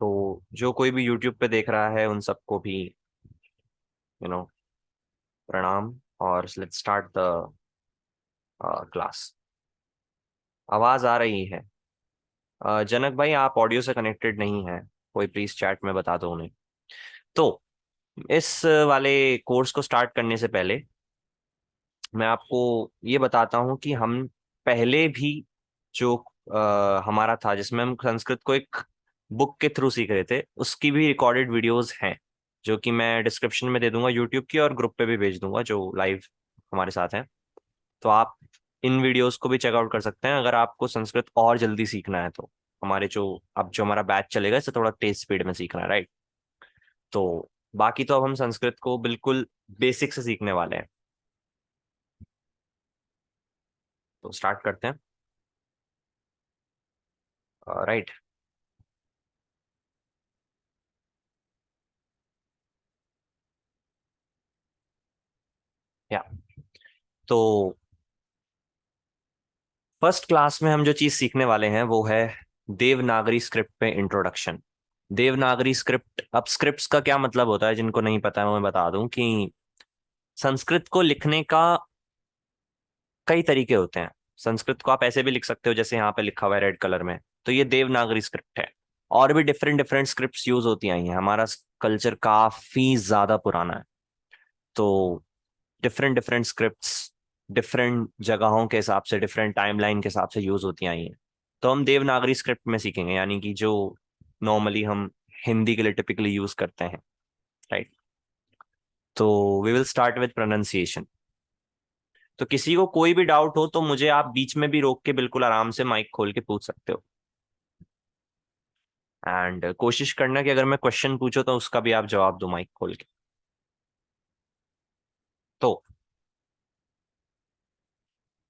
तो जो कोई भी यूट्यूब पे देख रहा है उन सबको भी यू नो प्रणाम। और लेट्स स्टार्ट द क्लास। आवाज आ रही है? जनक भाई, आप ऑडियो से कनेक्टेड नहीं है। कोई प्लीज चैट में बता दो उन्हें। तो इस वाले कोर्स को स्टार्ट करने से पहले मैं आपको ये बताता हूँ कि हम पहले भी जो हमारा था जिसमें हम संस्कृत को एक बुक के थ्रू सीख रहे थे, उसकी भी रिकॉर्डेड वीडियोस हैं, जो कि मैं डिस्क्रिप्शन में दे दूंगा यूट्यूब की, और ग्रुप पे भी भेज दूंगा जो लाइव हमारे साथ हैं। तो आप इन वीडियोस को भी चेकआउट कर सकते हैं अगर आपको संस्कृत और जल्दी सीखना है तो। हमारे जो अब जो हमारा बैच चलेगा इससे थोड़ा तेज स्पीड में सीखना है, राइट? तो बाकी तो अब हम संस्कृत को बिल्कुल बेसिक से सीखने वाले हैं। तो स्टार्ट करते हैं। राइट। या तो फर्स्ट क्लास में हम जो चीज सीखने वाले हैं वो है देवनागरी स्क्रिप्ट पे इंट्रोडक्शन। देवनागरी स्क्रिप्ट, अब स्क्रिप्ट्स का क्या मतलब होता है जिनको नहीं पता है मैं बता दूं कि संस्कृत को लिखने का कई तरीके होते हैं। संस्कृत को आप ऐसे भी लिख सकते हो जैसे यहाँ पे लिखा हुआ है रेड कलर में, तो ये देवनागरी स्क्रिप्ट है। और भी डिफरेंट डिफरेंट स्क्रिप्ट्स यूज होती आई हैं। हमारा कल्चर काफी ज्यादा पुराना है, तो डिफरेंट डिफरेंट स्क्रिप्ट्स डिफरेंट जगहों के हिसाब से, डिफरेंट टाइमलाइन के हिसाब से यूज होती आई हैं। तो हम देवनागरी स्क्रिप्ट में सीखेंगे, यानी कि जो नॉर्मली हम हिंदी के लिए टिपिकली यूज करते हैं, राइट? तो we will start with pronunciation. तो किसी को कोई भी डाउट हो तो मुझे आप बीच में भी रोक के बिल्कुल आराम से माइक खोल के पूछ सकते हो। एंड कोशिश करना कि अगर मैं क्वेश्चन पूछो तो उसका भी आप जवाब दो माइक खोल के। तो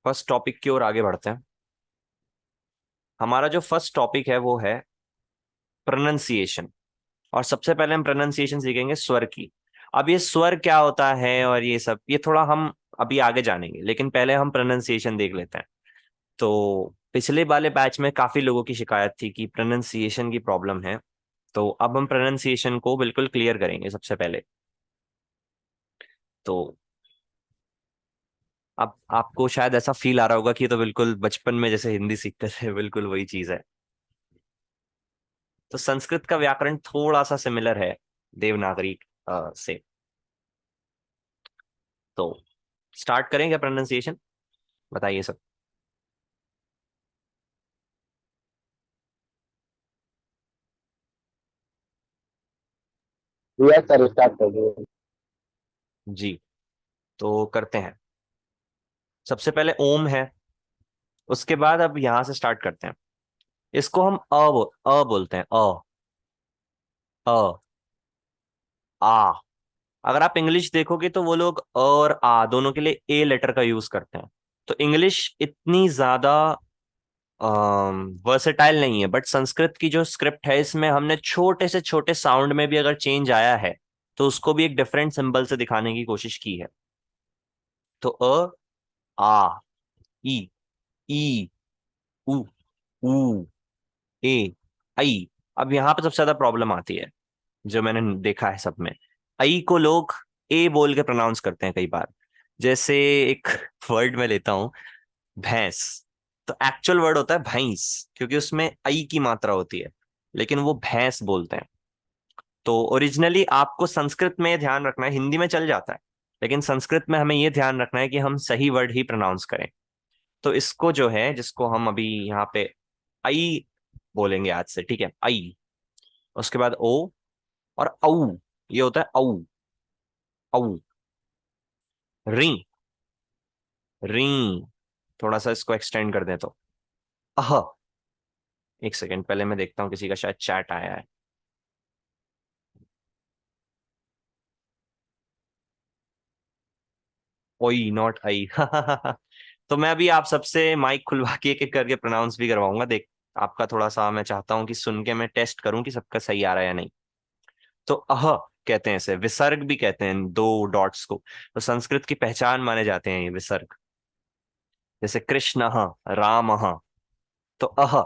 फर्स्ट टॉपिक की ओर आगे बढ़ते हैं। हमारा जो फर्स्ट टॉपिक है वो है प्रोनाउंसिएशन। और सबसे पहले हम प्रोनाउंसिएशन सीखेंगे स्वर की। अब ये स्वर क्या होता है और ये सब ये थोड़ा हम अभी आगे जानेंगे, लेकिन पहले हम प्रोनाउंसिएशन देख लेते हैं। तो पिछले वाले बैच में काफी लोगों की शिकायत थी कि प्रोनाउंसिएशन की प्रॉब्लम है। तो अब हम प्रोनाउंसिएशन को बिल्कुल क्लियर करेंगे सबसे पहले। तो अब आपको शायद ऐसा फील आ रहा होगा कि ये तो बिल्कुल बचपन में जैसे हिंदी सीखते थे बिल्कुल वही चीज है। तो संस्कृत का व्याकरण थोड़ा सा सिमिलर है देवनागरी से। तो स्टार्ट करेंगे प्रोनाउंसिएशन, बताइए सब। यस सर, स्टार्ट कर दो। जी, तो करते हैं। सबसे पहले ओम है, उसके बाद अब यहां से स्टार्ट करते हैं। इसको हम अ बोलते हैं। अ आ। अगर आप इंग्लिश देखोगे तो वो लोग और आ दोनों के लिए ए लेटर का यूज करते हैं। तो इंग्लिश इतनी ज्यादा वर्सेटाइल नहीं है, बट संस्कृत की जो स्क्रिप्ट है इसमें हमने छोटे से छोटे साउंड में भी अगर चेंज आया है तो उसको भी एक डिफरेंट सिंबल से दिखाने की कोशिश की है। तो आ, ई, ई, उ, ऊ, ए, आई। अब यहाँ पे सबसे ज्यादा प्रॉब्लम आती है जो मैंने देखा है सब में। आई को लोग ए बोल के प्रोनाउंस करते हैं कई बार। जैसे एक वर्ड में लेता हूं, भैंस। तो एक्चुअल वर्ड होता है भैंस, क्योंकि उसमें आई की मात्रा होती है, लेकिन वो भैंस बोलते हैं। तो ओरिजिनली आपको संस्कृत में ये ध्यान रखना है, हिंदी में चल जाता है, लेकिन संस्कृत में हमें ये ध्यान रखना है कि हम सही वर्ड ही प्रोनाउंस करें। तो इसको जो है, जिसको हम अभी यहाँ पे आई बोलेंगे आज से, ठीक है? आई, उसके बाद ओ, और औ। ये होता है औ। औ, री, री। थोड़ा सा इसको एक्सटेंड कर दें तो अह। एक सेकेंड, पहले मैं देखता हूँ किसी का शायद चैट आया है। ओई नॉट आई तो मैं अभी आप सबसे माइक खुलवा के एक एक करके प्रोनाउंस भी करवाऊंगा। देख, आपका थोड़ा सा मैं चाहता हूँ कि सुन के मैं टेस्ट करूं कि सबका सही आ रहा है या नहीं। तो अह कहते हैं, इसे विसर्ग भी कहते हैं, दो डॉट्स को। तो संस्कृत की पहचान माने जाते हैं ये विसर्ग। जैसे कृष्ण, राम। तो अह,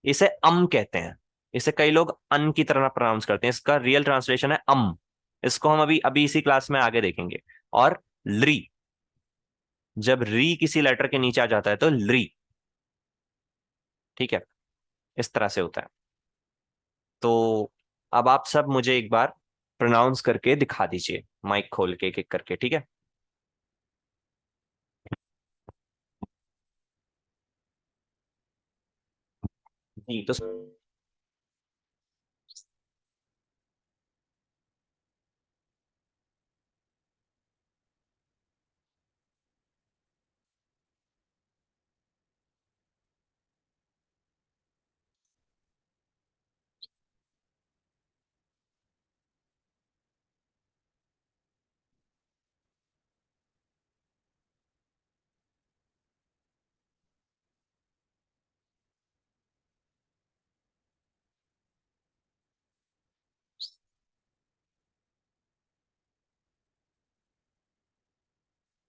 इसे अम कहते हैं। इसे कई लोग अन की तरह प्रोनाउंस करते हैं, इसका रियल ट्रांसलेशन है अम। इसको हम अभी अभी इसी क्लास में आगे देखेंगे। और ली, जब री किसी लेटर के नीचे आ जाता है तो ली। ठीक है, इस तरह से होता है। तो अब आप सब मुझे एक बार प्रोनाउंस करके दिखा दीजिए, माइक खोल के एक एक करके, ठीक है। जी तो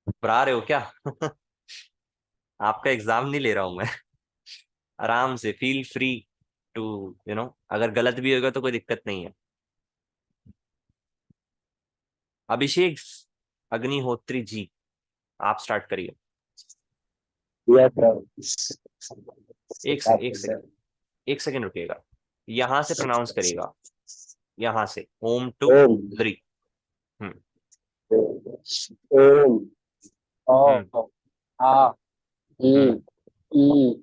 घबरा रहे हो क्या? आपका एग्जाम नहीं ले रहा हूं मैं। आराम से फील फ्री टू, अगर गलत भी होगा तो कोई दिक्कत नहीं है। अभिषेक अग्निहोत्री जी, आप स्टार्ट करिए। यस एक सेकंड, एक सेकंड रुकिएगा। यहां से प्रोनाउंस करिएगा, यहां से ओम टू ओम द्री। हम्म। ओम हम्म। ओ आ ई हम्म। ई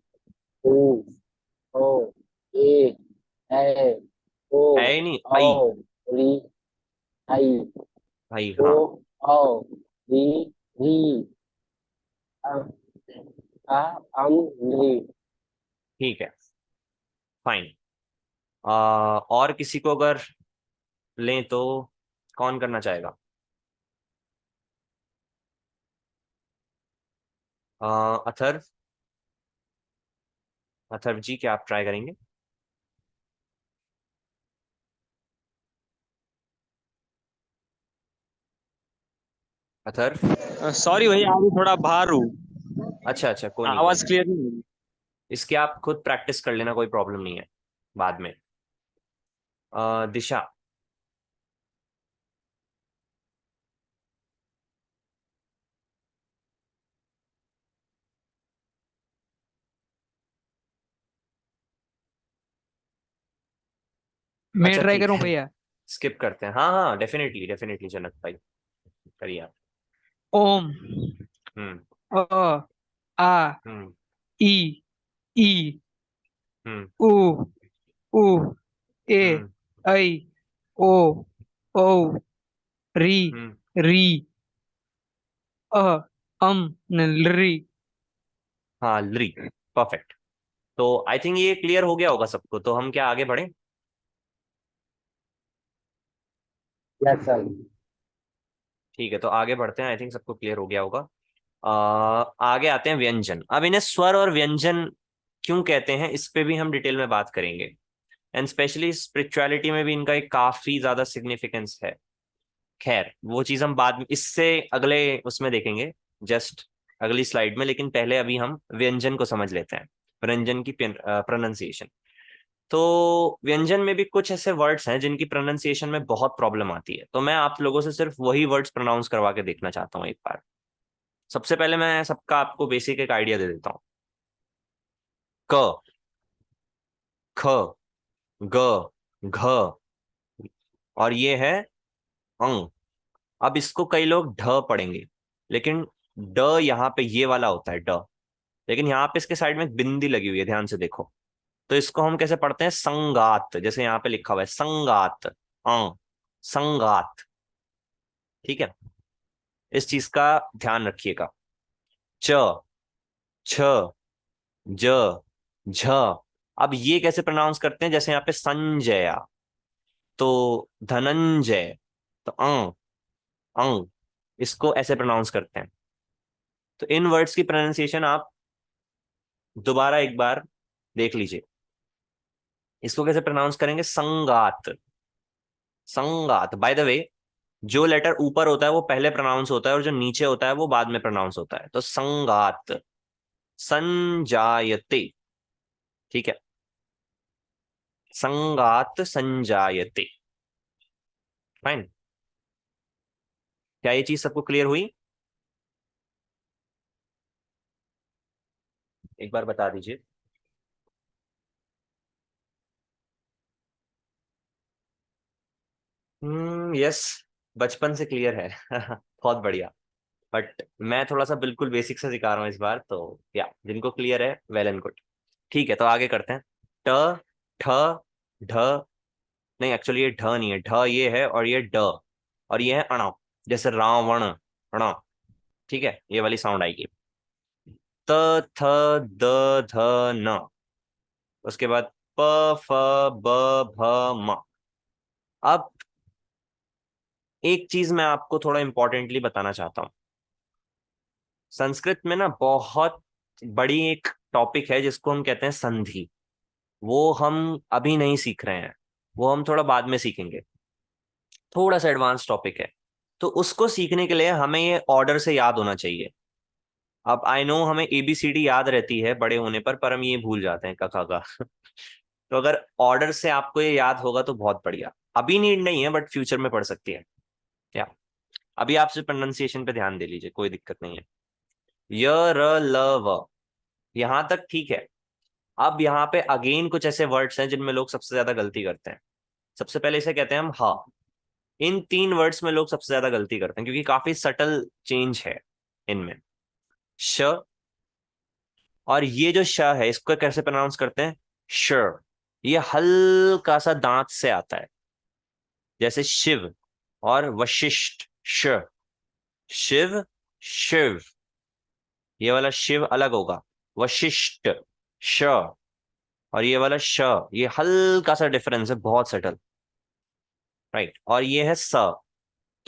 उ ओ ए ए ओ है ही नहीं, औ आई। री आई भाई ओ हाँ। औ री री आ आ अम री। ठीक है, फाइन। और किसी को अगर लें तो कौन करना चाहेगा? अथर्व, अथर्व जी क्या आप ट्राई करेंगे? अथर्व। सॉरी भैया, अभी थोड़ा बाहर हूँ। अच्छा अच्छा, कोई नहीं कोई आवाज नहीं। क्लियर नहीं है। इसकी आप खुद प्रैक्टिस कर लेना, कोई प्रॉब्लम नहीं है बाद में। दिशा। मैं अच्छा ट्राई ठीक करूं है, भैया? स्किप करते हैं। हाँ हाँ, डेफिनेटली डेफिनेटली जनक भाई, करिए आप। ओम, हम्म। अ, आ, हम्म। ई, ई, हम्म। उ, उ, ए, हम्म। ऐ, ओ, औ, री, हम्म। री, अ, अम, री। हाँ ली, परफेक्ट। तो आई थिंक ये क्लियर हो गया होगा सबको, तो हम क्या आगे बढ़े? Yes sir. ठीक है, तो आगे बढ़ते हैं। आई थिंक सबको क्लियर हो गया होगा। आगे आते हैं व्यंजन। अब इन्हें स्वर और व्यंजन क्यों कहते हैं, इस पे भी हम डिटेल में बात करेंगे। एंड स्पेशली स्पिरिचुअलिटी में भी इनका एक काफी ज्यादा सिग्निफिकेंस है। खैर वो चीज हम बाद में, इससे अगले उसमें देखेंगे, जस्ट अगली स्लाइड में। लेकिन पहले अभी हम व्यंजन को समझ लेते हैं, व्यंजन की प्रोनाउंसिएशन। तो व्यंजन में भी कुछ ऐसे वर्ड्स हैं जिनकी प्रोनाउंसिएशन में बहुत प्रॉब्लम आती है, तो मैं आप लोगों से सिर्फ वही वर्ड्स प्रोनाउंस करवा के देखना चाहता हूँ एक बार। सबसे पहले मैं सबका आपको बेसिक एक आइडिया दे देता हूँ। क, ख, ग, घ, और ये है अंग। अब इसको कई लोग ढ पढ़ेंगे, लेकिन ड यहाँ पे ये वाला होता है ड, लेकिन यहाँ पे इसके साइड में एक बिंदी लगी हुई है, ध्यान से देखो। तो इसको हम कैसे पढ़ते हैं? संगात, जैसे यहाँ पे लिखा हुआ है संगात, संगात। ठीक है, इस चीज का ध्यान रखिएगा। च, छ, ज, झ। अब ये कैसे प्रोनाउंस करते हैं? जैसे यहाँ पे संजया, तो धनंजय, तो अंग, इसको ऐसे प्रोनाउंस करते हैं। तो इन वर्ड्स की प्रोनाउंसिएशन आप दोबारा एक बार देख लीजिए। इसको कैसे प्रोनाउंस करेंगे? संगात, संगात। बाय द वे, जो लेटर ऊपर होता है वो पहले प्रोनाउंस होता है, और जो नीचे होता है वो बाद में प्रोनाउंस होता है। तो संगात, संजायते। ठीक है, संगात संजायते। फाइन। क्या ये चीज सबको क्लियर हुई? एक बार बता दीजिए। यस, बचपन से क्लियर है। बहुत बढ़िया। बट मैं थोड़ा सा बिल्कुल बेसिक से सिखा रहा हूँ इस बार, तो या जिनको क्लियर है वेल एंड गुड। ठीक है, तो आगे करते हैं। ट, ठ, ढ। नहीं, एक्चुअली ये ढ नहीं है, ढ ये है और ये ड, और ये है अण। जैसे रावण, अण। ठीक है, ये वाली साउंड आएगी। त, थ, द, ध, न। उसके बाद प, फ, ब, भ, म। अब एक चीज मैं आपको थोड़ा इंपॉर्टेंटली बताना चाहता हूँ। संस्कृत में ना बहुत बड़ी एक टॉपिक है जिसको हम कहते हैं संधि। वो हम अभी नहीं सीख रहे हैं, वो हम थोड़ा बाद में सीखेंगे। थोड़ा सा एडवांस टॉपिक है। तो उसको सीखने के लिए हमें ये ऑर्डर से याद होना चाहिए। अब आई नो हमें एबीसीडी याद रहती है बड़े होने पर हम ये भूल जाते हैं, क ख ग। तो अगर ऑर्डर से आपको ये याद होगा तो बहुत बढ़िया। अभी नीड नहीं है, बट फ्यूचर में पढ़ सकती है। या अभी आपसे प्रोनाउंसिएशन पे ध्यान दे लीजिए, कोई दिक्कत नहीं है। य, र, ल, व, यहां तक ठीक है। अब यहाँ पे अगेन कुछ ऐसे वर्ड्स हैं जिनमें लोग सबसे ज्यादा गलती करते हैं। सबसे पहले इसे कहते हैं हम हा। इन तीन वर्ड्स में लोग सबसे ज्यादा गलती करते हैं क्योंकि काफी सटल चेंज है इनमें। श, और ये जो श है इसको कैसे प्रोनाउंस करते हैं? श। ये हल्का सा दांत से आता है, जैसे शिव और वशिष्ठ। श, शिव, शिव। ये वाला शिव अलग होगा, वशिष्ठ श। और ये वाला श, ये हल्का सा डिफरेंस है, बहुत सटल। राइट, और ये है स।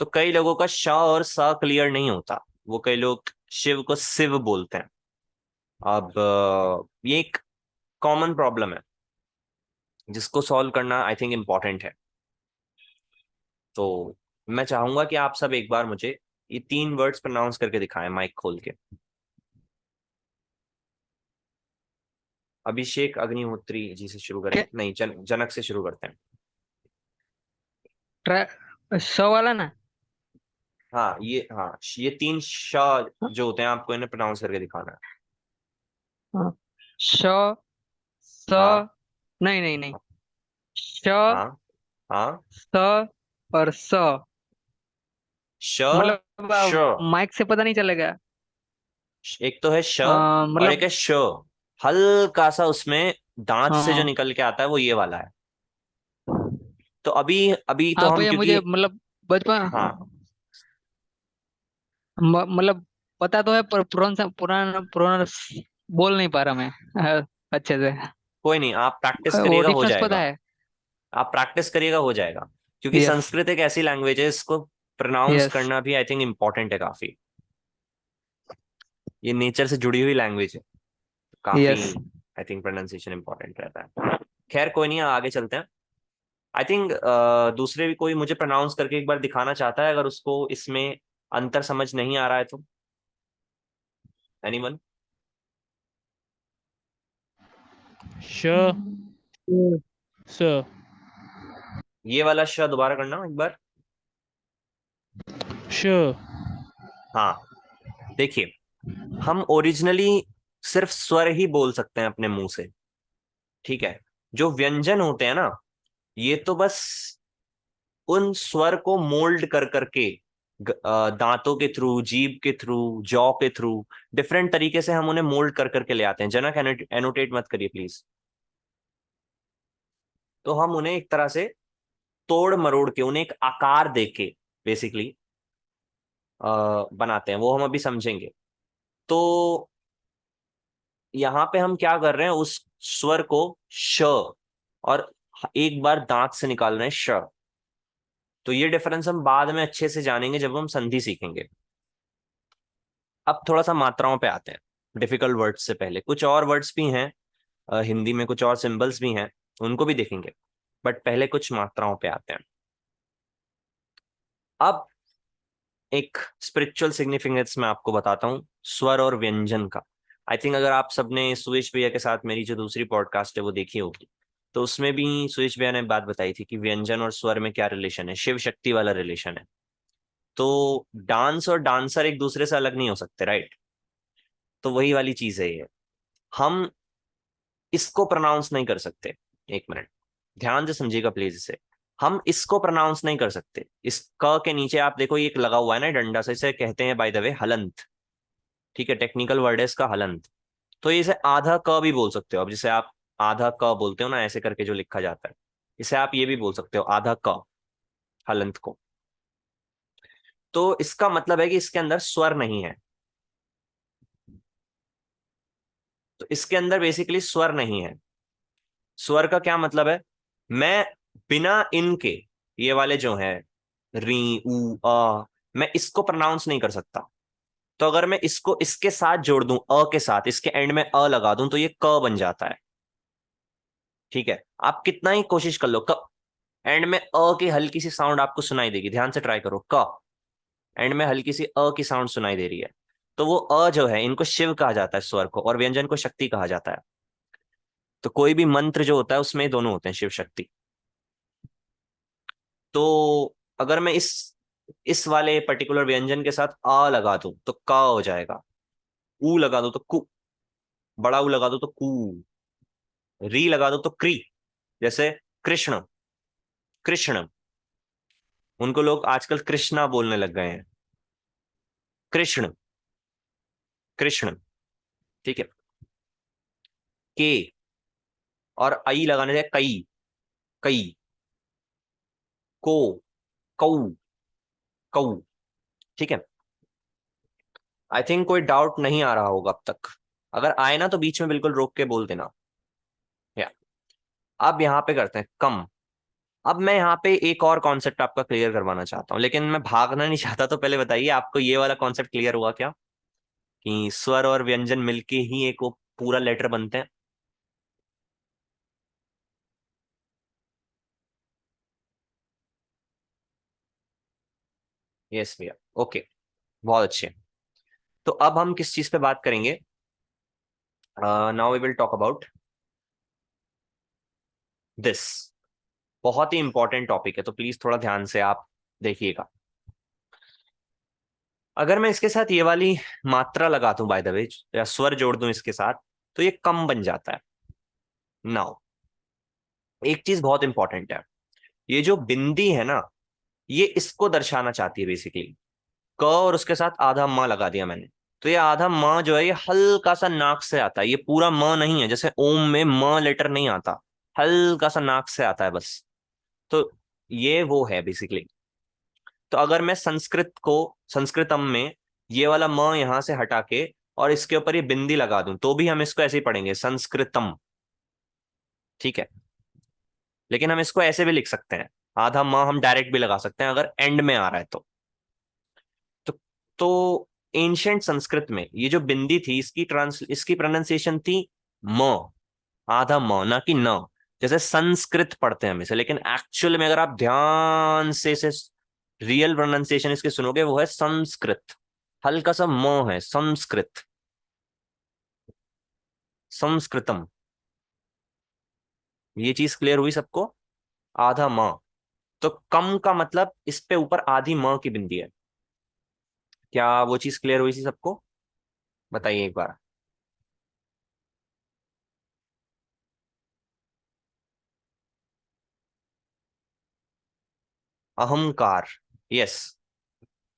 तो कई लोगों का श और स क्लियर नहीं होता, वो कई लोग शिव को शिव बोलते हैं। अब ये एक कॉमन प्रॉब्लम है जिसको सॉल्व करना आई थिंक इम्पोर्टेंट है। तो मैं चाहूंगा कि आप सब एक बार मुझे ये तीन वर्ड्स प्रोनाउंस करके दिखाएं माइक खोल के। अभिषेक अग्निहोत्री जी से शुरू करें, क्या नहीं जनक से शुरू करते हैं। श वाला ना? हाँ ये तीन श जो होते हैं आपको इन्हें प्रोनाउंस करके दिखाना है। हाँ, श, स, हाँ नहीं नहीं नहीं, श, हाँ हाँ। स और स। श, श। मतलब माइक से पता नहीं चलेगा। एक तो है श और एक मतलब है श। हल्का सा उसमें दांत से जो हाँ निकल के आता है वो ये वाला है। तो अभी अभी तो हाँ हम भैया, क्योंकि मुझे मतलब बचपन हाँ, मतलब पता तो है, पर पुराना पुराना पुराना बोल नहीं पा रहा मैं अच्छे से। कोई नहीं, आप प्रैक्टिस वो करिएगा हो डिफरेंस पता जाएगा। है। आप प्रैक्टिस करिएगा हो जाएगा। क्योंकि यस, संस्कृत एक ऐसी लैंग्वेज है, इसको प्रोनाउंस यस, करना भी आई थिंक इम्पोर्टेंट है काफी। ये नेचर से जुड़ी हुई लैंग्वेज है, काफी yes. I think pronunciation important रहता है। खैर कोई नहीं, आगे चलते हैं। आई थिंक दूसरे भी कोई मुझे प्रोनाउंस करके एक बार दिखाना चाहता है, अगर उसको इसमें अंतर समझ नहीं आ रहा है तो। एनीवन? श, स। ये वाला श दोबारा करना एक बार। श। हाँ, देखिए, हम ओरिजिनली सिर्फ स्वर ही बोल सकते हैं अपने मुंह से। ठीक है, जो व्यंजन होते हैं ना, ये तो बस उन स्वर को मोल्ड कर करके दांतों के थ्रू, जीभ के थ्रू, जॉ के थ्रू, डिफरेंट तरीके से हम उन्हें मोल्ड कर करके ले आते हैं। जनक एनोटेट मत करिए प्लीज। तो हम उन्हें एक तरह से तोड़ मरोड़ के, उन्हें एक आकार दे के बेसिकली बनाते हैं। वो हम अभी समझेंगे। तो यहाँ पे हम क्या कर रहे हैं, उस स्वर को श, और एक बार दांत से निकाल रहे हैं श। तो ये डिफरेंस हम बाद में अच्छे से जानेंगे जब हम संधि सीखेंगे। अब थोड़ा सा मात्राओं पे आते हैं। डिफिकल्ट वर्ड्स से पहले कुछ और वर्ड्स भी हैं, हिंदी में कुछ और सिंबल्स भी हैं, उनको भी देखेंगे। बट पहले कुछ मात्राओं पे आते हैं। अब एक स्पिरिचुअल सिग्निफिकेंस मैं आपको बताता हूँ स्वर और व्यंजन का। आई थिंक अगर आप सबने सुरेश भैया के साथ मेरी जो दूसरी पॉडकास्ट है वो देखी होगी, तो उसमें भी सुरेश भैया ने बात बताई थी कि व्यंजन और स्वर में क्या रिलेशन है, शिव शक्ति वाला रिलेशन है। तो डांस और डांसर एक दूसरे से अलग नहीं हो सकते, राइट? तो वही वाली चीज है ये। हम इसको प्रोनाउंस नहीं कर सकते। एक मिनट ध्यान से समझिएगा प्लीज इसे। हम इसको प्रोनाउंस नहीं कर सकते। इस क के नीचे आप देखो ये एक लगा हुआ है ना डंडा से, इसे कहते हैं बाय द वे हलंत। ठीक है, टेक्निकल वर्ड है इसका हलंत। तो इसे आधा क भी बोल सकते हो। अब जिसे आप आधा क बोलते हो ना ऐसे करके जो लिखा जाता है, इसे आप ये भी बोल सकते हो आधा क, हलंत को। तो इसका मतलब है कि इसके अंदर स्वर नहीं है। तो इसके अंदर बेसिकली स्वर नहीं है। स्वर का क्या मतलब है? मैं बिना इनके, ये वाले जो है री उ मैं इसको प्रोनाउंस नहीं कर सकता। तो अगर मैं इसको इसके साथ जोड़ दूं, के साथ इसके एंड में लगा दूं, तो ये क बन जाता है। ठीक है, आप कितना ही कोशिश कर लो, एंड में की हल्की सी साउंड आपको सुनाई देगी। ध्यान से ट्राई करो, क एंड में हल्की सी की साउंड सुनाई दे रही है। तो वो जो है, इनको शिव कहा जाता है स्वर को, और व्यंजन को शक्ति कहा जाता है। तो कोई भी मंत्र जो होता है उसमें दोनों होते हैं, शिव शक्ति। तो अगर मैं इस वाले पर्टिकुलर व्यंजन के साथ लगा दूं तो का हो जाएगा। ऊ लगा दो तो कु, बड़ा ऊ लगा दो तो कू, री लगा दो तो क्री। जैसे कृष्ण, कृष्ण, उनको लोग आजकल कृष्णा बोलने लग गए हैं। कृष्ण, कृष्ण। ठीक है, के और आई लगाने से कई, कई, को, कऊ, कऊ। ठीक है, आई थिंक कोई डाउट नहीं आ रहा होगा अब तक। अगर आए ना तो बीच में बिल्कुल रोक के बोल देना। या अब यहाँ पे करते हैं कम। अब मैं यहाँ पे एक और कॉन्सेप्ट आपका क्लियर करवाना चाहता हूँ, लेकिन मैं भागना नहीं चाहता। तो पहले बताइए आपको ये वाला कॉन्सेप्ट क्लियर हुआ क्या, कि स्वर और व्यंजन मिलके ही एक वो पूरा लेटर बनते हैं? यस भैया, ओके, बहुत अच्छे। तो अब हम किस चीज पे बात करेंगे? Now we will talk about this. बहुत ही इंपॉर्टेंट टॉपिक है, तो प्लीज थोड़ा ध्यान से आप देखिएगा। अगर मैं इसके साथ ये वाली मात्रा लगा दूं बाय द वे, या स्वर जोड़ दूं इसके साथ, तो ये कम बन जाता है। नाउ एक चीज बहुत इंपॉर्टेंट है, ये जो बिंदी है ना, ये इसको दर्शाना चाहती है बेसिकली। क और उसके साथ आधा म लगा दिया मैंने। तो ये आधा म जो है, ये हल्का सा नाक से आता है। ये पूरा म नहीं है, जैसे ओम में म लेटर नहीं आता, हल्का सा नाक से आता है बस। तो ये वो है बेसिकली। तो अगर मैं संस्कृत को, संस्कृतम में ये वाला म यहां से हटा के और इसके ऊपर ये बिंदी लगा दूं, तो भी हम इसको ऐसे ही पढ़ेंगे, संस्कृतम। ठीक है, लेकिन हम इसको ऐसे भी लिख सकते हैं, आधा म हम डायरेक्ट भी लगा सकते हैं अगर एंड में आ रहा है तो। तो एंशंट संस्कृत में ये जो बिंदी थी, इसकी प्रोनाउंसिएशन थी म, आधा म, ना कि न। जैसे संस्कृत पढ़ते हैं हम इसे, लेकिन एक्चुअल में अगर आप ध्यान से इसे रियल प्रोनाउंसिएशन इसके सुनोगे, वो है संस्कृत। हल्का सा म है, संस्कृत, संस्कृतम। ये चीज क्लियर हुई सबको? आधा म। तो कम का मतलब इस पे ऊपर आधी म की बिंदी है। क्या वो चीज क्लियर हुई थी सबको? बताइए एक बार। अहंकार, yes,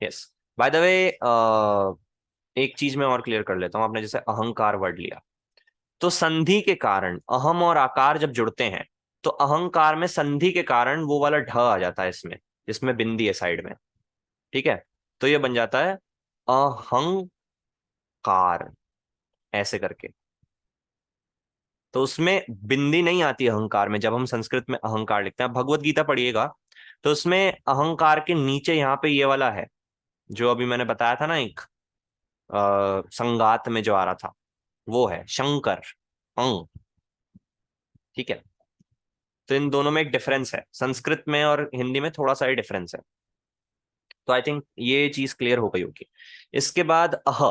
yes. By the way, एक चीज मैं और क्लियर कर लेता हूं। आपने जैसे अहंकार वर्ड लिया, तो संधि के कारण अहम और आकार जब जुड़ते हैं, तो अहंकार में संधि के कारण वो वाला ढ आ जाता है इसमें, जिसमें बिंदी है साइड में। ठीक है, तो ये बन जाता है अहंकार, ऐसे करके। तो उसमें बिंदी नहीं आती अहंकार में, जब हम संस्कृत में अहंकार लिखते हैं। भगवत गीता पढ़िएगा, तो उसमें अहंकार के नीचे यहाँ पे ये वाला है, जो अभी मैंने बताया था ना, एक संगात में जो आ रहा था, वो है शंकर, अंग। ठीक है, तो इन दोनों में एक डिफरेंस है, संस्कृत में और हिंदी में थोड़ा सा ही डिफरेंस है। तो आई थिंक ये चीज क्लियर हो गई होगी। इसके बाद अह,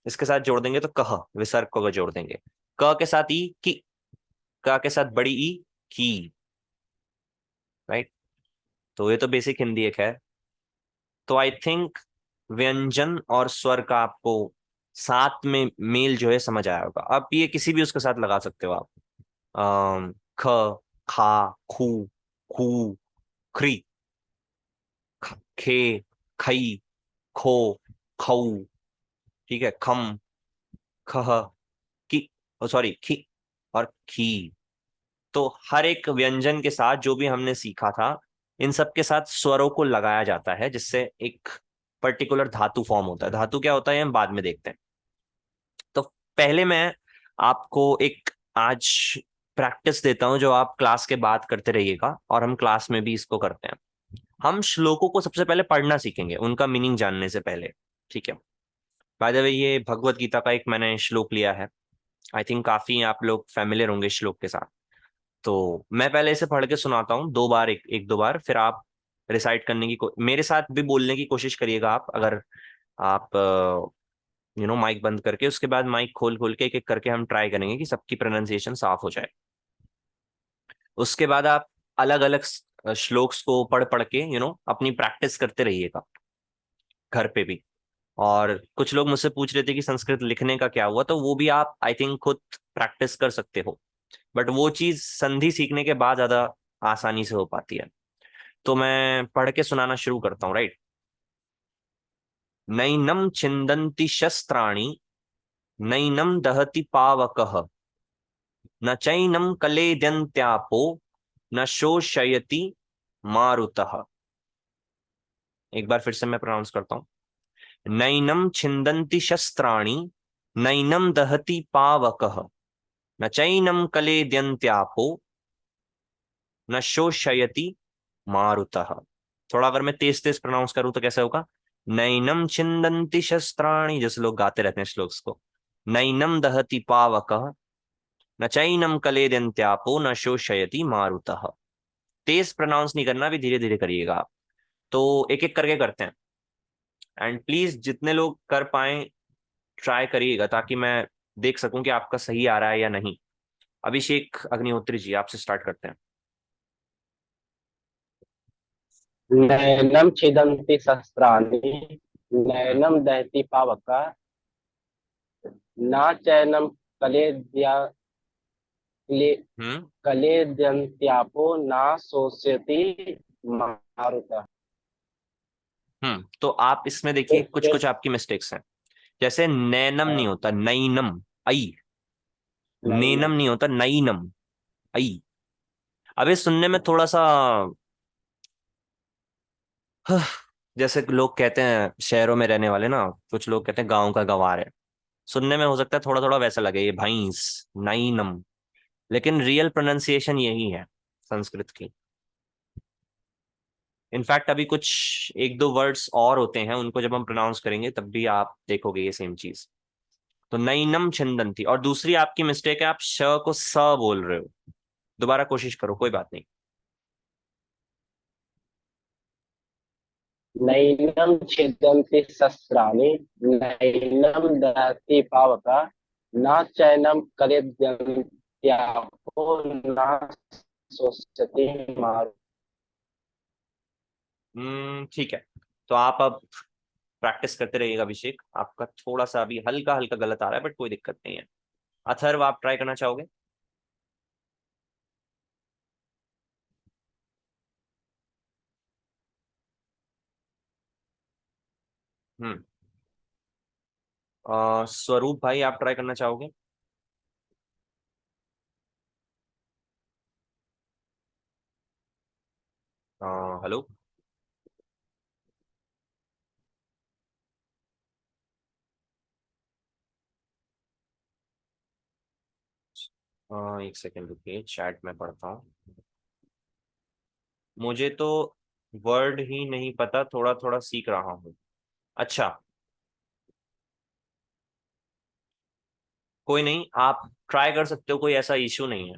इसके साथ जोड़ देंगे तो कह, विसर्ग को जोड़ देंगे। क के साथ ई की, क के साथ बड़ी ई की, राइट। तो ये तो बेसिक हिंदी एक है। तो आई थिंक व्यंजन और स्वर का आपको साथ में मेल जो है समझ आया होगा। अब ये किसी भी उसके साथ लगा सकते हो आप। ख, खा, खू, खू, खरी, खे, खई, खो, खऊ, ठीक है, खम, खह, की, सॉरी खी और खी। तो हर एक व्यंजन के साथ जो भी हमने सीखा था, इन सब के साथ स्वरों को लगाया जाता है, जिससे एक पर्टिकुलर धातु फॉर्म होता है। धातु क्या होता है हम बाद में देखते हैं। तो पहले मैं आपको एक आज प्रैक्टिस देता हूं जो आप क्लास के बाद करते रहिएगा, और हम क्लास में भी इसको करते हैं। हम श्लोकों को सबसे पहले पढ़ना सीखेंगे उनका मीनिंग जानने से पहले, ठीक है। बाय द वे ये भगवत गीता का एक मैंने श्लोक लिया है। आई थिंक काफी आप लोग फैमिलियर होंगे इस श्लोक के साथ। तो मैं पहले इसे पढ़ के सुनाता हूँ दो बार, एक दो बार, फिर आप रिसाइट करने की मेरे साथ भी बोलने की कोशिश करिएगा आप। अगर आप माइक बंद करके, उसके बाद माइक खोल खोल के एक एक करके हम ट्राई करेंगे कि सबकी प्रोनाउंसिएशन साफ हो जाए। उसके बाद आप अलग अलग श्लोक्स को पढ़ पढ़ के अपनी प्रैक्टिस करते रहिएगा घर पे भी। और कुछ लोग मुझसे पूछ रहे थे कि संस्कृत लिखने का क्या हुआ, तो वो भी आप आई थिंक खुद प्रैक्टिस कर सकते हो। बट वो चीज संधि सीखने के बाद ज्यादा आसानी से हो पाती है। तो मैं पढ़ के सुनाना शुरू करता हूँ, राइट। नैनम छिंदन्ति शस्त्राणि, नैनम दहति पावकः, न चैनम कलेद्यन्त्यापो, न शोषयति मारुतः। एक बार फिर से मैं प्रोनाउंस करता हूँ। नैनम छिंदन्ति शस्त्राणि, नैनम दहति पावकः, न चैनम कलेद्यन्त्यापो, न शोषयति मारुतः। थोड़ा अगर मैं तेज तेज प्रोनाउंस करूं तो कैसे होगा? नैनम छिंदन्ति शस्त्राणि, जैसे लोग गाते रहते हैं श्लोक्स को। नैनम दहति पावकः, न चैनम कलेद्यन्त्यापो, न शोषयति मारुतः। तेज प्रोनाउंस नहीं करना, भी धीरे धीरे करिएगा आप। तो एक एक करके करते हैं। एंड प्लीज जितने लोग कर पाए ट्राई करिएगा, ताकि मैं देख सकूं कि आपका सही आ रहा है या नहीं। अभिषेक अग्निहोत्री जी, आपसे स्टार्ट करते हैं। नैनम छिदन्ति शस्त्राणि, हम्म। नैनम दहति पावका, न चैनम कलेद्या हम्म। कलेद्यन्त्यापो न शोष्यति मारुतः। तो आप इसमें देखिए कुछ कुछ आपकी मिस्टेक्स हैं। जैसे नैनम नहीं होता, नैनम, आई। नेनम नैनम नहीं होता, नैनम, आई। अब ये सुनने में थोड़ा सा हह, जैसे लोग कहते हैं शहरों में रहने वाले ना, कुछ लोग कहते हैं गांव का गंवार है। सुनने में हो सकता है थोड़ा थोड़ा वैसा लगे, ये भैंस, नैनम। लेकिन रियल प्रोनाउंसिएशन यही है संस्कृत की। इनफैक्ट अभी कुछ एक दो वर्ड्स और होते हैं, उनको जब हम प्रोनाउंस करेंगे तब भी आप देखोगे ये सेम चीज। तो नैनम छिंदन्ति। और दूसरी आपकी मिस्टेक है, आप श को स बोल रहे हो। दोबारा कोशिश करो, कोई बात नहीं। नैनम छिदन्ति शस्त्राणि, नैनम दहति पावका, न चैनम कलेद्यन्त्यापो न शोष्यति मारुतः। ठीक है। तो आप अब प्रैक्टिस करते रहिएगा अभिषेक। आपका थोड़ा सा अभी हल्का हल्का गलत आ रहा है, बट कोई दिक्कत नहीं है। अथर्व, आप ट्राई करना चाहोगे? हम्म। स्वरूप भाई, आप ट्राई करना चाहोगे? हेलो। एक सेकंड रुकिए, चैट में पढ़ता हूँ। मुझे तो वर्ड ही नहीं पता, थोड़ा थोड़ा सीख रहा हूँ। अच्छा, कोई नहीं, आप ट्राई कर सकते हो, कोई ऐसा इश्यू नहीं है।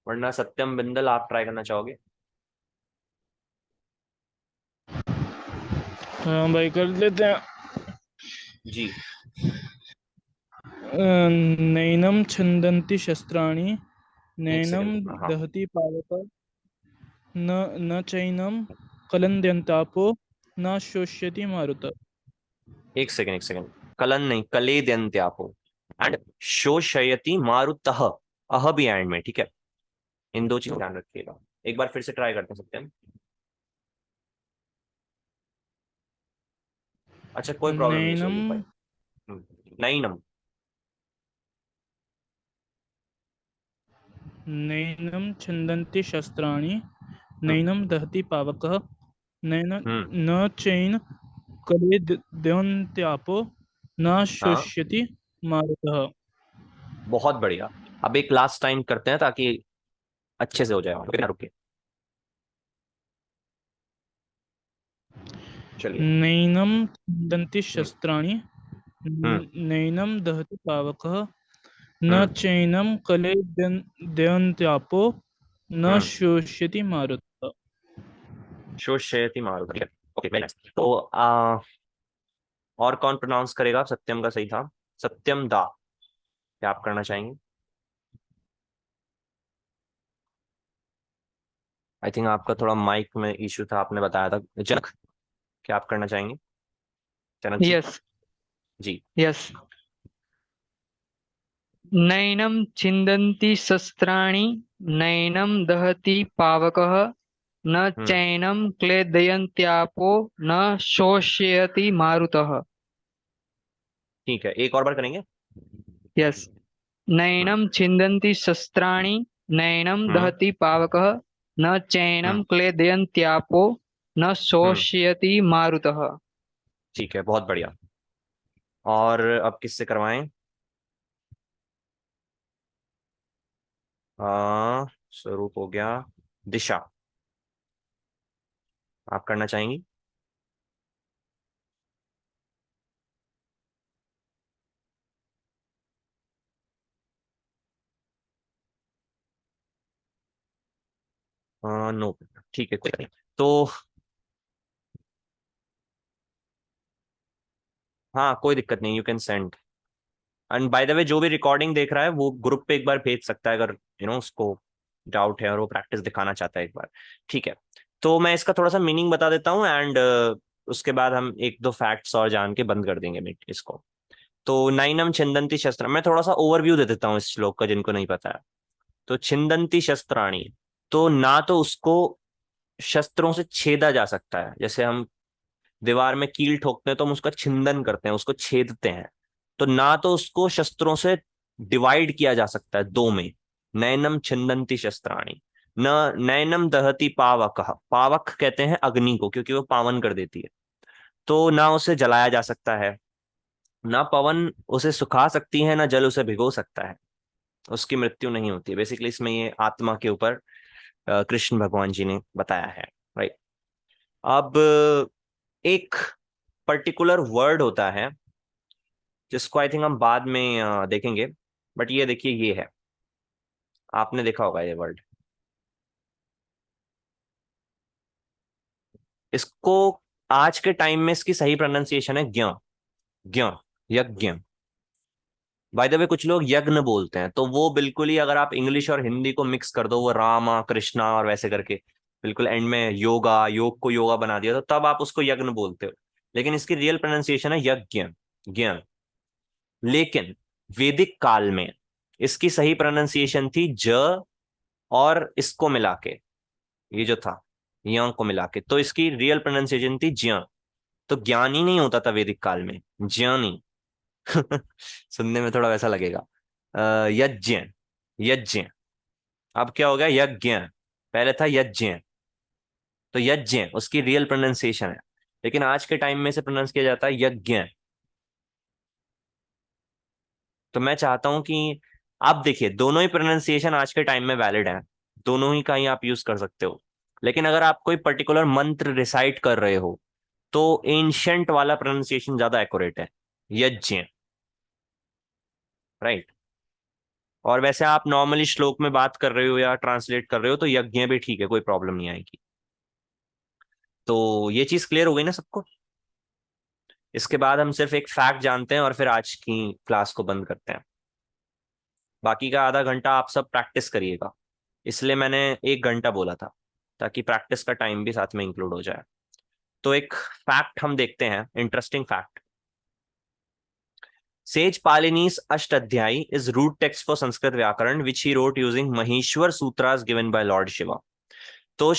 वरना सत्यम बिंदल, आप ट्राई करना चाहोगे? हाँ भाई कर लेते हैं। जी। नैनं छन्दन्ति शस्त्राणि एक नैनं सेकंड, हाँ। दहति पावक न न चैनं कलन्द्यन्तापो न शोष्यति मारुत। एक सेकंड, एक सेकंड। कलन नहीं, कलेद्यन्त्यापो। एंड शोषयति मारुतः। अह भी एंड में, ठीक है। इन दो चीज ध्यान रखिएगा। एक बार फिर से ट्राई करते हैं सत्यम। अच्छा, कोई प्रॉब्लम नहीं, नैनं सोल्व भाई। नैनम। नैनं छन्दन्ति शस्त्राणि हम्म नैनं दहति पावकः नैनं हम्म, न चैन कलेद्यन्त्यापो न हाँ, शोष्यति मारुतः। बहुत बढ़िया। अब एक लास्ट टाइम करते हैं ताकि अच्छे से हो जाए। रुके रुके, चलिए। नैनं छन्दन्ति हम्म शस्त्राणि हम्म नैनं दहति पावकः न हम्म चैनं कलेद्यन्त्यापो न हम्म शोष्यति मारुतः। शोषयति मारुतः। Okay, very nice. तो और कौन प्रोनाउंस करेगा? सत्यम का सही था। सत्यम दा, क्या आप करना चाहेंगे? आई थिंक आपका थोड़ा माइक में इश्यू था, आपने बताया था। जनक, क्या आप करना चाहेंगे? जनक जी। यस जी। यस। नैनं छिन्दन्ति शस्त्राणि नैनं दहति पावकः न हम्म चैनं क्लेदयन्त्यापो न शोष्यति मारुतः। ठीक है, एक और बार करेंगे। यस। हम्म नैनं छिन्दन्ति शस्त्राणि नैनं हम्म दहति पावकः न हम्म चैनं क्लेदयन्त्यापो न हम्म शोष्यति मारुतः। ठीक है, बहुत बढ़िया। और अब किससे करवाएं? स्वरूप हो गया। दिशा, आप करना चाहेंगी? नो, ठीक है, कोई नहीं। तो हाँ, कोई दिक्कत नहीं, you can send. And by the way, जो भी रिकॉर्डिंग देख रहा है वो ग्रुप पे एक बार भेज सकता है, अगर उसको डाउट है और वो प्रैक्टिस दिखाना चाहता है एक बार। ठीक है। तो मैं इसका थोड़ा सा मीनिंग बता देता हूँ, एंड उसके बाद हम एक दो फैक्ट्स और जान के बंद कर देंगे इसको। तो नैनम छिंदंती शस्त्र, मैं थोड़ा सा ओवरव्यू दे देता हूँ इस श्लोक का, जिनको नहीं पता है। तो छिंदंती शस्त्राणी, तो ना तो उसको शस्त्रों से छेदा जा सकता है। जैसे हम दीवार में कील ठोकते हैं तो हम उसका छिंदन करते हैं, उसको छेदते हैं। तो ना तो उसको शस्त्रों से डिवाइड किया जा सकता है दो में। नैनम छिंदंती शस्त्राणी। न नैनम दहति पावक, पावक कहते हैं अग्नि को, क्योंकि वो पावन कर देती है। तो ना उसे जलाया जा सकता है, ना पवन उसे सुखा सकती है, ना जल उसे भिगो सकता है। उसकी मृत्यु नहीं होती है। बेसिकली इसमें ये आत्मा के ऊपर कृष्ण भगवान जी ने बताया है। राइट। अब एक पर्टिकुलर वर्ड होता है जिसको आई थिंक हम बाद में देखेंगे। बट ये देखिए, ये है, आपने देखा होगा ये वर्ड। इसको आज के टाइम में इसकी सही प्रोनाउंसिएशन है ज्ञ। ज्ञ, यज्ञ। बाय द वे, कुछ लोग यज्ञ बोलते हैं, तो वो बिल्कुल ही, अगर आप इंग्लिश और हिंदी को मिक्स कर दो, वो रामा कृष्णा और वैसे करके बिल्कुल एंड में योगा, योग को योगा बना दिया, तो तब आप उसको यज्ञ बोलते हो। लेकिन इसकी रियल प्रोनाउंसिएशन है यज्ञ, ज्ञ। लेकिन वैदिक काल में इसकी सही प्रोनाउंसिएशन थी ज, और इसको मिला के, ये जो था य को मिला के, तो इसकी रियल प्रोनाउंसिएशन थी ज्ञ। तो ज्ञानी नहीं होता था वैदिक काल में, ज्ञानी। सुनने में थोड़ा वैसा लगेगा। यज्ञ, यज्ञ। अब क्या हो गया? यज्ञ। पहले था यज्ञ। तो यज्ञ उसकी रियल प्रोनाउंसिएशन है, लेकिन आज के टाइम में से प्रोनाउंस किया जाता है यज्ञ। तो मैं चाहता हूं कि आप देखिए, दोनों ही प्रोनाउंसिएशन आज के टाइम में वैलिड हैं। दोनों ही का ही आप यूज कर सकते हो। लेकिन अगर आप कोई पर्टिकुलर मंत्र रिसाइट कर रहे हो, तो एंशंट वाला प्रोनाउंसिएशन ज्यादा एक्यूरेट है, यज्ञ। राइट। और वैसे आप नॉर्मली श्लोक में बात कर रहे हो या ट्रांसलेट कर रहे हो, तो यज्ञ भी ठीक है, कोई प्रॉब्लम नहीं आएगी। तो ये चीज क्लियर हो गई ना सबको? इसके बाद हम सिर्फ एक फैक्ट जानते हैं और फिर आज की क्लास को बंद करते हैं। बाकी का आधा घंटा आप सब प्रैक्टिस करिएगा, इसलिए मैंने 1 घंटा बोला था, ताकि प्रैक्टिस का टाइम भी साथ में इंक्लूड हो जाए। तो एक फैक्ट हम देखते हैं, interesting fact. Says Panini's Ashtadhyayi is root text for Sanskrit vyakarana which he wrote using Maheshwar sutras given by lord Shiva. तो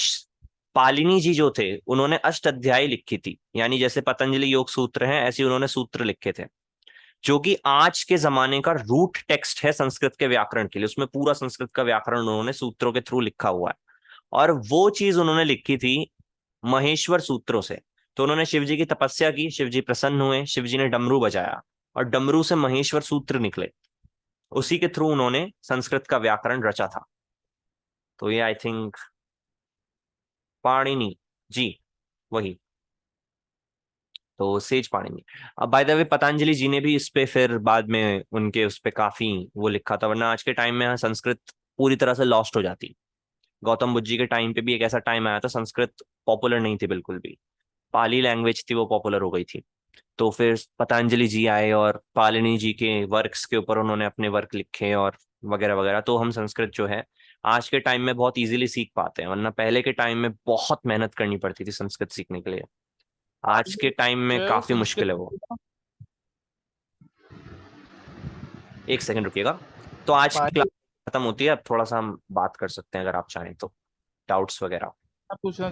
पालिनी जी जो थे उन्होंने अष्टाध्यायी लिखी थी, यानी जैसे पतंजलि योग सूत्र हैं ऐसे उन्होंने सूत्र लिखे थे, जो कि आज के जमाने का रूट टेक्स्ट है संस्कृत के व्याकरण के लिए। उसमें पूरा संस्कृत का व्याकरण उन्होंने सूत्रों के थ्रू लिखा हुआ है, और वो चीज उन्होंने लिखी थी महेश्वर सूत्रों से। तो उन्होंने शिव जी की तपस्या की, शिव जी प्रसन्न हुए, शिव जी ने डमरू बजाया और डमरू से महेश्वर सूत्र निकले, उसी के थ्रू उन्होंने संस्कृत का व्याकरण रचा था। तो ये आई थिंक पाणिनि जी वही, तो सेज पाणिनि। अब बाय द वे पतंजलि जी ने भी इस पे फिर बाद में उनके उस पे काफी वो लिखा था, वरना आज के टाइम में संस्कृत पूरी तरह से लॉस्ट हो जाती। गौतम बुद्ध जी के टाइम पे भी एक ऐसा टाइम आया था, संस्कृत पॉपुलर नहीं थी बिल्कुल भी, पाली लैंग्वेज थी वो पॉपुलर हो गई थी। तो फिर पतंजलि जी आए और पालिनी जी के वर्क्स के ऊपर उन्होंने अपने वर्क लिखे और वगैरह वगैरह, तो हम संस्कृत जो है आज के टाइम में बहुत इजीली सीख पाते हैं, वरना पहले के टाइम में बहुत मेहनत करनी पड़ती थी संस्कृत सीखने के लिए। आज के टाइम में काफी मुश्किल है वो। एक सेकंड रुकिएगा। तो आज की क्लास खत्म होती है, अब थोड़ा सा हम बात कर सकते हैं अगर आप चाहें तो, डाउट्स वगैरह। पूछना